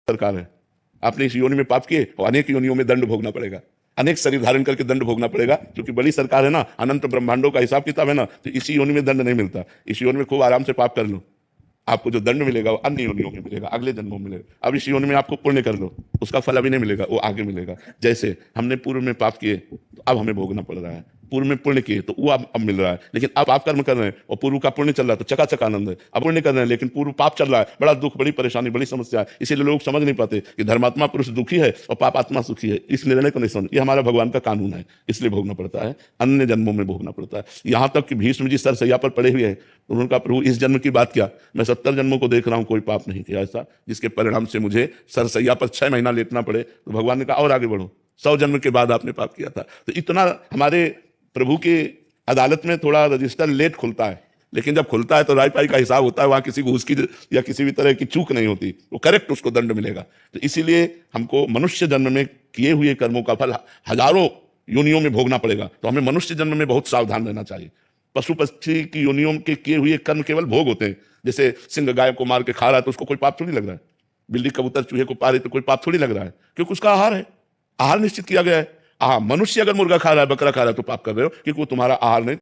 सरकार है। आपने इस योनि में पाप किए और अनेक योनियों में दंड भोगना पड़ेगा, अनेक शरीर धारण करके दंड भोगना पड़ेगा, क्योंकि बड़ी सरकार है ना, अनंत ब्रह्मांडों का हिसाब किताब है ना, तो इसी योनि में दंड नहीं मिलता। इस योनि में खूब आराम से पाप कर लो, आपको जो दंड मिलेगा वो अन्य योनियों में मिलेगा, अगले जन्मों में मिलेगा। अब इस योनि में आपको पुण्य कर लो, उसका फल अभी नहीं मिलेगा, वो आगे मिलेगा। जैसे हमने पूर्व में पाप किए तो अब हमें भोगना पड़ रहा है, पूर्व में पुण्य किए तो वो अब मिल रहा है। लेकिन अब आप कर्म कर रहे हैं और पूर्व का पुण्य चल रहा है तो चकाचक आनंद है। अब पुण्य कर रहे हैं लेकिन पूर्व पाप चल रहा है, बड़ा दुख, बड़ी परेशानी, बड़ी समस्या है। इसीलिए लोग समझ नहीं पाते कि धर्मात्मा पुरुष दुखी है और पापात्मा सुखी है। इस निर्णय को नहीं समझ, ये हमारा भगवान का कानून है, इसलिए भोगना पड़ता है, अन्य जन्मों में भोगना पड़ता है। यहाँ तक कि भीष्म जी सरसैया पर पड़े हुए हैं, उन्होंने कहा प्रभु इस जन्म की बात क्या, मैं 70 जन्मों को देख रहा हूँ, कोई पाप नहीं किया ऐसा जिसके परिणाम से मुझे सरसैया पर 6 महीना लेटना पड़े। तो भगवान ने कहा और आगे बढ़ो, 100 जन्म के बाद आपने पाप किया था। तो इतना हमारे प्रभु की अदालत में थोड़ा रजिस्टर लेट खुलता है, लेकिन जब खुलता है तो राय पाई का हिसाब होता है, वहां किसी घूस की या किसी भी तरह की चूक नहीं होती, वो करेक्ट उसको दंड मिलेगा। तो इसीलिए हमको मनुष्य जन्म में किए हुए कर्मों का फल हजारों योनियों में भोगना पड़ेगा। तो हमें मनुष्य जन्म में बहुत सावधान रहना चाहिए। पशु पक्षी की योनियों के किए हुए कर्म केवल भोग होते हैं। जैसे सिंह गाय को मार के खा रहा है तो उसको कोई पाप थोड़ी लग रहा है, बिल्ली कबूतर चूहे को पा रही तो कोई पाप थोड़ी लग रहा है, क्योंकि उसका आहार है, आहार निश्चित किया गया है। मनुष्य अगर मुर्गा खा रहा है, बकरा खा रहा है तो पाप कर रहे हो, क्योंकि वो तुम्हारा आहार नहीं।